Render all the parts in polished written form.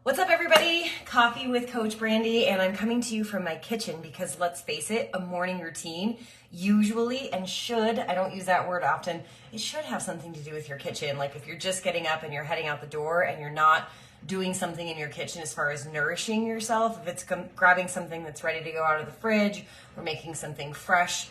What's up, everybody? Coffee with Coach Brandy, and I'm coming to you from my kitchen because let's face it, a morning routine usually and should, I don't use that word often, it should have something to do with your kitchen. Like if you're just getting up and you're heading out the door and you're not doing something in your kitchen as far as nourishing yourself, if it's grabbing something that's ready to go out of the fridge or making something fresh,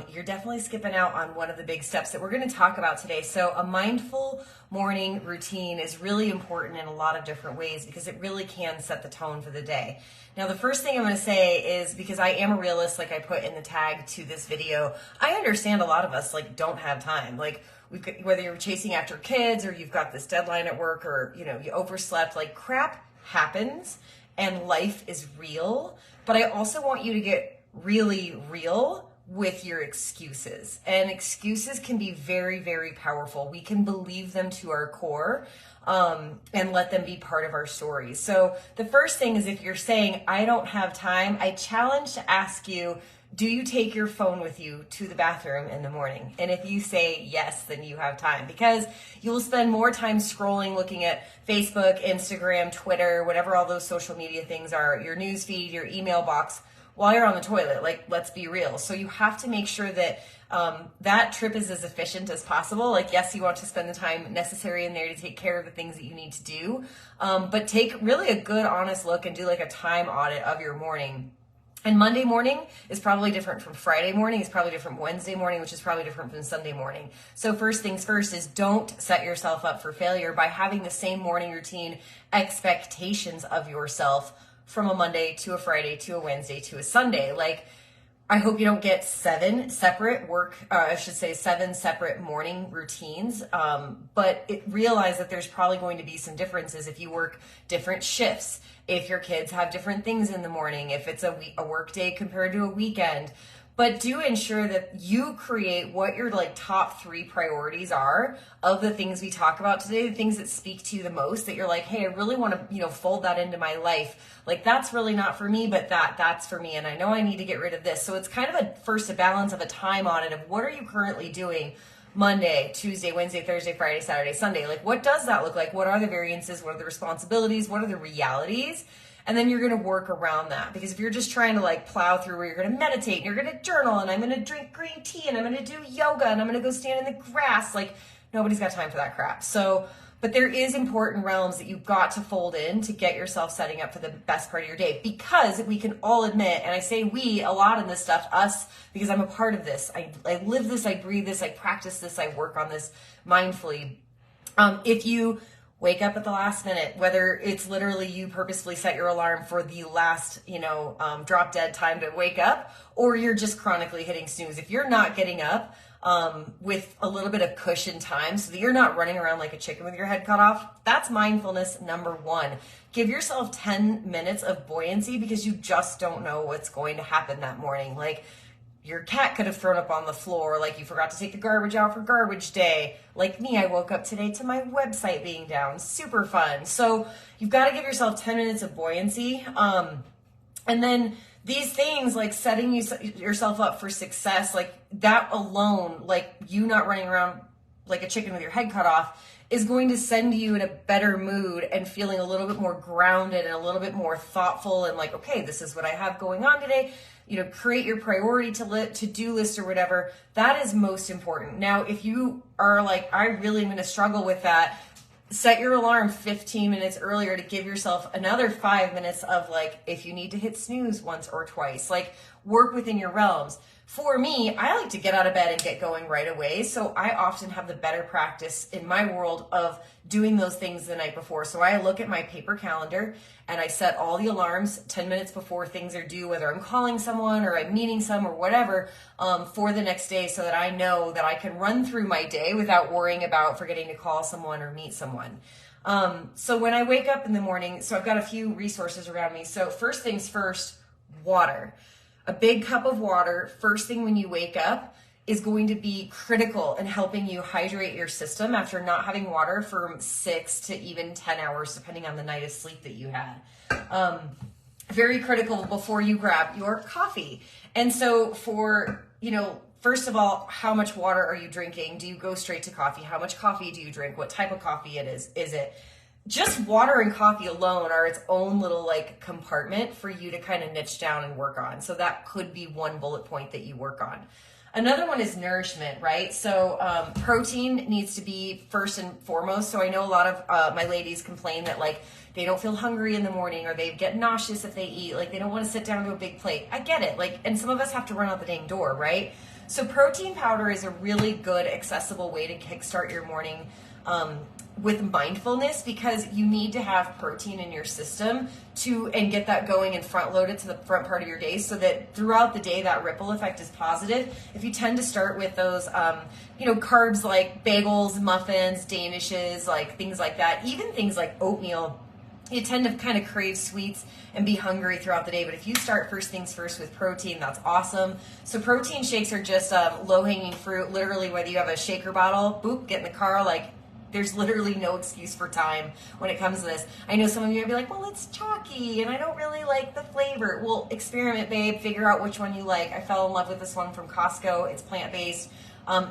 you're definitely skipping out on one of the big steps that we're going to talk about today. So a mindful morning routine is really important in a lot of different ways because it really can set the tone for the day. Now, the first thing I'm going to say is, because I am a realist, like I put in the tag to this video, I understand a lot of us don't have time. Whether you're chasing after kids or you've got this deadline at work or you overslept, crap happens and life is real. But I also want you to get really real with your excuses. And excuses can be very, very powerful. We can believe them to our core and let them be part of our stories. So the first thing is, if you're saying, I don't have time, I challenge to ask you, do you take your phone with you to the bathroom in the morning? And if you say yes, then you have time, because you'll spend more time scrolling, looking at Facebook, Instagram, Twitter, whatever all those social media things are, your news feed, your email box, while you're on the toilet. Let's be real. So you have to make sure that that trip is as efficient as possible. Yes, you want to spend the time necessary in there to take care of the things that you need to do, but take really a good, honest look and do a time audit of your morning. And Monday morning is probably different from Friday morning, is probably different from Wednesday morning, which is probably different from Sunday morning. So first things first is, don't set yourself up for failure by having the same morning routine expectations of yourself from a Monday to a Friday to a Wednesday to a Sunday. I hope you don't get seven separate morning routines, but realize that there's probably going to be some differences if you work different shifts, if your kids have different things in the morning, if it's a work day compared to a weekend. But do ensure that you create what your top three priorities are of the things we talk about today, the things that speak to you the most, that you're hey, I really want to, fold that into my life. That's really not for me, but that's for me. And I know I need to get rid of this. So it's kind of a balance of a time audit of what are you currently doing Monday, Tuesday, Wednesday, Thursday, Friday, Saturday, Sunday. What does that look like? What are the variances? What are the responsibilities? What are the realities? And then you're going to work around that. Because if you're just trying to plow through where you're going to meditate and you're going to journal and I'm going to drink green tea and I'm going to do yoga and I'm going to go stand in the grass, nobody's got time for that crap. So, but there is important realms that you've got to fold in to get yourself setting up for the best part of your day. Because we can all admit, and I say we a lot in this stuff, us, because I'm a part of this. I live this, I breathe this, I practice this, I work on this mindfully. If you wake up at the last minute, whether it's literally you purposefully set your alarm for the last, drop dead time to wake up, or you're just chronically hitting snooze. If you're not getting up with a little bit of cushion time so that you're not running around like a chicken with your head cut off, that's mindfulness number one. Give yourself 10 minutes of buoyancy because you just don't know what's going to happen that morning. Your cat could have thrown up on the floor, you forgot to take the garbage out for garbage day. Like me, I woke up today to my website being down. Super fun. So you've got to give yourself 10 minutes of buoyancy. And then these things setting yourself up for success, that alone, you not running around like a chicken with your head cut off, is going to send you in a better mood and feeling a little bit more grounded and a little bit more thoughtful and okay, this is what I have going on today. Create your priority to-do list or whatever. That is most important. Now, if you are I really am going to struggle with that, set your alarm 15 minutes earlier to give yourself another 5 minutes of if you need to hit snooze once or twice, work within your realms. For me, I like to get out of bed and get going right away. So I often have the better practice in my world of doing those things the night before. So I look at my paper calendar and I set all the alarms 10 minutes before things are due, whether I'm calling someone or I'm meeting some or whatever, for the next day, so that I know that I can run through my day without worrying about forgetting to call someone or meet someone. So when I wake up in the morning, so I've got a few resources around me. So first things first, water. A big cup of water, first thing when you wake up, is going to be critical in helping you hydrate your system after not having water for 6 to even 10 hours, depending on the night of sleep that you had. Very critical before you grab your coffee. And so first of all, how much water are you drinking? Do you go straight to coffee? How much coffee do you drink? What type of coffee it is? Is it just water and coffee alone are its own little like compartment for you to kind of niche down and work on. So that could be one bullet point that you work on. Another one is nourishment, right? So protein needs to be first and foremost. So I know a lot of my ladies complain that like they don't feel hungry in the morning, or they get nauseous if they eat. Like they don't want to sit down to a big plate. I get it. Like, and some of us have to run out the dang door, right? So protein powder is a really good, accessible way to kickstart your morning with mindfulness, because you need to have protein in your system and get that going and front load it to the front part of your day, so that throughout the day that ripple effect is positive. If you tend to start with those carbs like bagels, muffins, danishes, like things like that, even things like oatmeal, you tend to kind of crave sweets and be hungry throughout the day. But if you start first things first with protein, that's awesome. So protein shakes are just low-hanging fruit. Literally, whether you have a shaker bottle, boop, get in the car, like there's literally no excuse for time when it comes to this. I know some of you will be like, well, it's chalky and I don't really like the flavor. Well, experiment, babe. Figure out which one you like. I fell in love with this one from Costco. It's plant-based.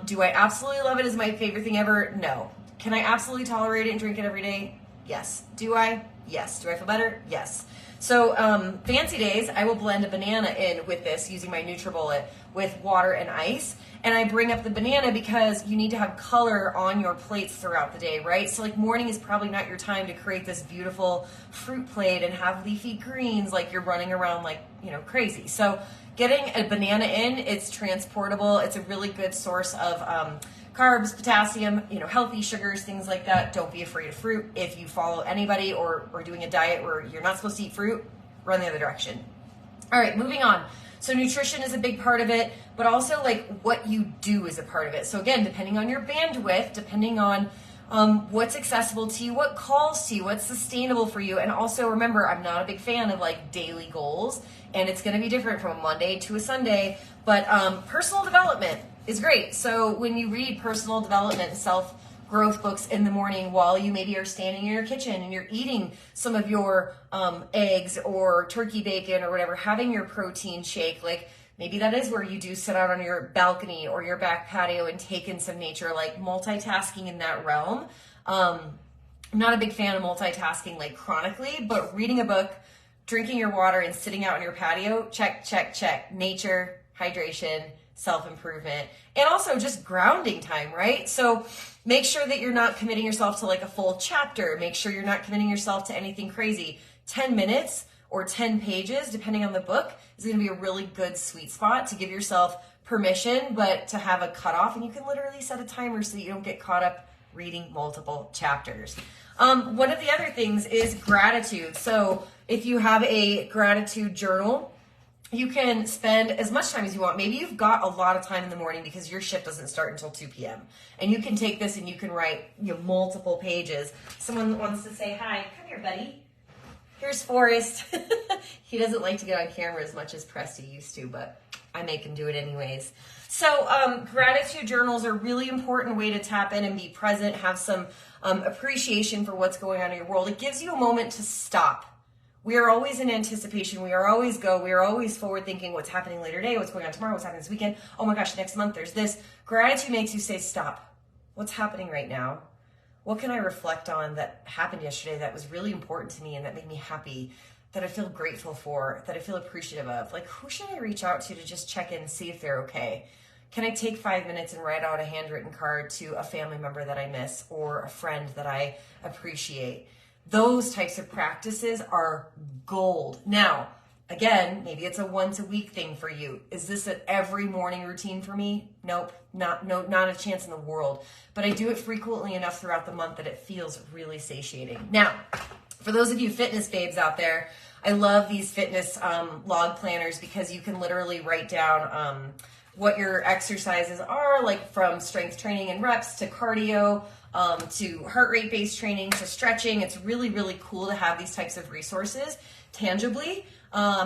Do I absolutely love it? Is my favorite thing ever? No. Can I absolutely tolerate it and drink it every day? Yes. Do I? Yes. Do I feel better? Yes. So fancy days, I will blend a banana in with this using my NutriBullet with water and ice. And I bring up the banana because you need to have color on your plates throughout the day, right? So like morning is probably not your time to create this beautiful fruit plate and have leafy greens like you're running around like, crazy. So getting a banana in, it's transportable. It's a really good source of carbs, potassium, healthy sugars, things like that. Don't be afraid of fruit. If you follow anybody or doing a diet where you're not supposed to eat fruit, run the other direction. All right, moving on. So nutrition is a big part of it, but also like what you do is a part of it. So again, depending on your bandwidth, depending on what's accessible to you, what calls to you, what's sustainable for you. And also remember, I'm not a big fan of like daily goals, and it's going to be different from a Monday to a Sunday, but personal development is great. So when you read personal development and self-growth books in the morning while you maybe are standing in your kitchen and you're eating some of your eggs or turkey bacon or whatever, having your protein shake, like maybe that is where you do sit out on your balcony or your back patio and take in some nature, like multitasking in that realm. I'm not a big fan of multitasking like chronically, but reading a book, drinking your water, and sitting out on your patio, check, check, check. Nature, hydration, self-improvement, and also just grounding time, right? So make sure that you're not committing yourself to like a full chapter. Make sure you're not committing yourself to anything crazy. 10 minutes or 10 pages, depending on the book, is going to be a really good sweet spot to give yourself permission, but to have a cutoff. And you can literally set a timer so that you don't get caught up reading multiple chapters. One of the other things is gratitude. So if you have a gratitude journal, you can spend as much time as you want. Maybe you've got a lot of time in the morning because your shift doesn't start until 2 p.m. And you can take this and you can write multiple pages. Someone wants to say hi. Come here, buddy. Here's Forrest. He doesn't like to get on camera as much as Presty used to, but I make him do it anyways. So gratitude journals are a really important way to tap in and be present, have some appreciation for what's going on in your world. It gives you a moment to stop. We are always in anticipation. We are always forward thinking what's happening later today, what's going on tomorrow, what's happening this weekend. Oh my gosh, next month there's this. Gratitude makes you say, stop. What's happening right now? What can I reflect on that happened yesterday that was really important to me and that made me happy, that I feel grateful for, that I feel appreciative of? Like, who should I reach out to just check in and see if they're okay? Can I take 5 minutes and write out a handwritten card to a family member that I miss or a friend that I appreciate? Those types of practices are gold. Now, again, maybe it's a once a week thing for you. Is this an every morning routine for me? Nope, not a chance in the world. But I do it frequently enough throughout the month that it feels really satiating. Now, for those of you fitness babes out there, I love these fitness log planners because you can literally write down what your exercises are, like from strength training and reps to cardio, to heart rate based training, to stretching. It's really, really cool to have these types of resources tangibly,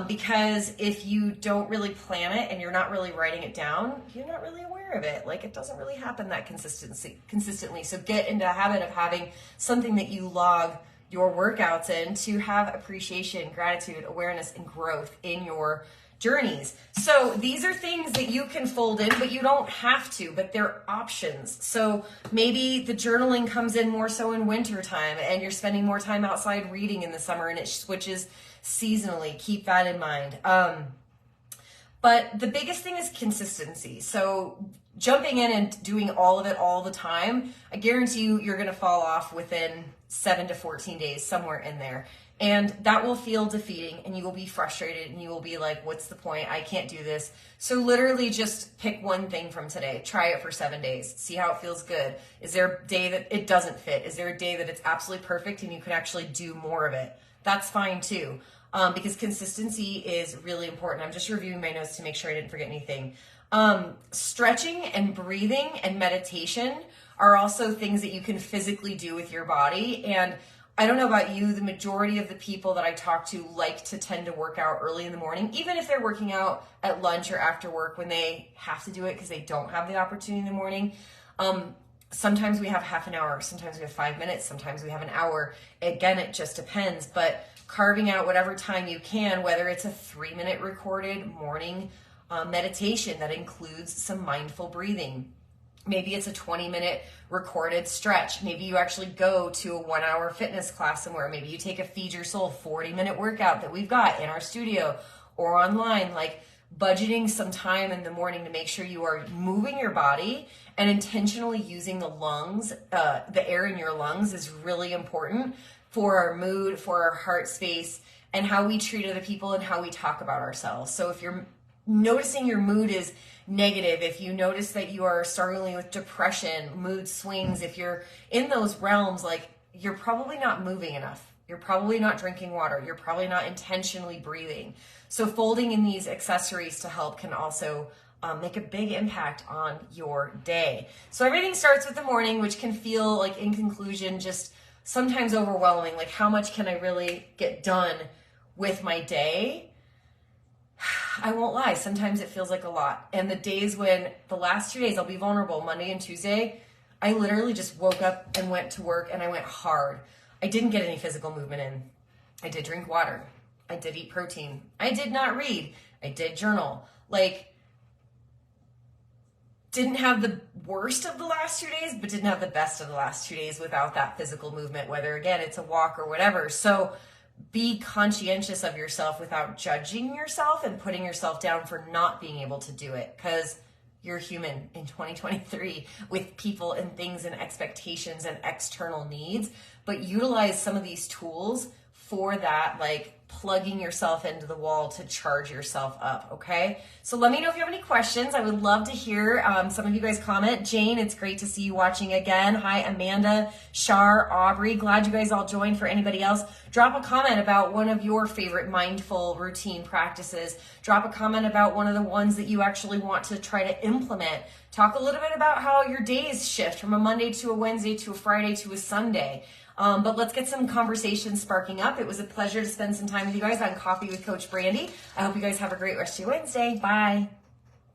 because if you don't really plan it and you're not really writing it down, you're not really aware of it. Like, it doesn't really happen that consistently. So get into a habit of having something that you log your workouts in to have appreciation, gratitude, awareness, and growth in your journeys. So these are things that you can fold in, but you don't have to, but they're options. So maybe the journaling comes in more so in winter time and you're spending more time outside reading in the summer and it switches seasonally. Keep that in mind. But the biggest thing is consistency. So jumping in and doing all of it all the time, I guarantee you're going to fall off within 7 to 14 days, somewhere in there. And that will feel defeating and you will be frustrated and you will be like, what's the point? I can't do this. So literally just pick one thing from today. Try it for 7 days. See how it feels good. Is there a day that it doesn't fit? Is there a day that it's absolutely perfect and you can actually do more of it? That's fine too. Because consistency is really important. I'm just reviewing my notes to make sure I didn't forget anything. Stretching and breathing and meditation are also things that you can physically do with your body. And I don't know about you, the majority of the people that I talk to like to tend to work out early in the morning, even if they're working out at lunch or after work when they have to do it because they don't have the opportunity in the morning. Sometimes we have half an hour, sometimes we have 5 minutes, sometimes we have an hour. Again, it just depends, but carving out whatever time you can, whether it's a 3-minute recorded morning meditation that includes some mindful breathing. Maybe it's a 20-minute recorded stretch. Maybe you actually go to a 1-hour fitness class somewhere. Maybe you take a Feed Your Soul 40-minute workout that we've got in our studio or online. Like budgeting some time in the morning to make sure you are moving your body and intentionally using the lungs, the air in your lungs is really important for our mood, for our heart space, and how we treat other people and how we talk about ourselves. So if you're noticing your mood is negative, if you notice that you are struggling with depression, mood swings, if you're in those realms, like you're probably not moving enough. You're probably not drinking water. You're probably not intentionally breathing. So folding in these accessories to help can also make a big impact on your day. So everything starts with the morning, which can feel like, in conclusion, just sometimes overwhelming. Like, how much can I really get done with my day? I won't lie, sometimes it feels like a lot. And the days when, the last 2 days, I'll be vulnerable, Monday and Tuesday, I literally just woke up and went to work and I went hard. I didn't get any physical movement in. I did drink water. I did eat protein. I did not read. I did journal. Like, didn't have the worst of the last 2 days, but didn't have the best of the last 2 days without that physical movement, whether, again, it's a walk or whatever. So be conscientious of yourself without judging yourself and putting yourself down for not being able to do it, because you're human in 2023 with people and things and expectations and external needs. But utilize some of these tools for that, like plugging yourself into the wall to charge yourself up, okay? So let me know if you have any questions. I would love to hear some of you guys comment. Jane, it's great to see you watching again. Hi, Amanda, Shar, Aubrey. Glad you guys all joined. For anybody else, drop a comment about one of your favorite mindful routine practices. Drop a comment about one of the ones that you actually want to try to implement. Talk a little bit about how your days shift from a Monday to a Wednesday to a Friday to a Sunday. But let's get some conversations sparking up. It was a pleasure to spend some time with you guys on Coffee with Coach Brandy. I hope you guys have a great rest of your Wednesday. Bye.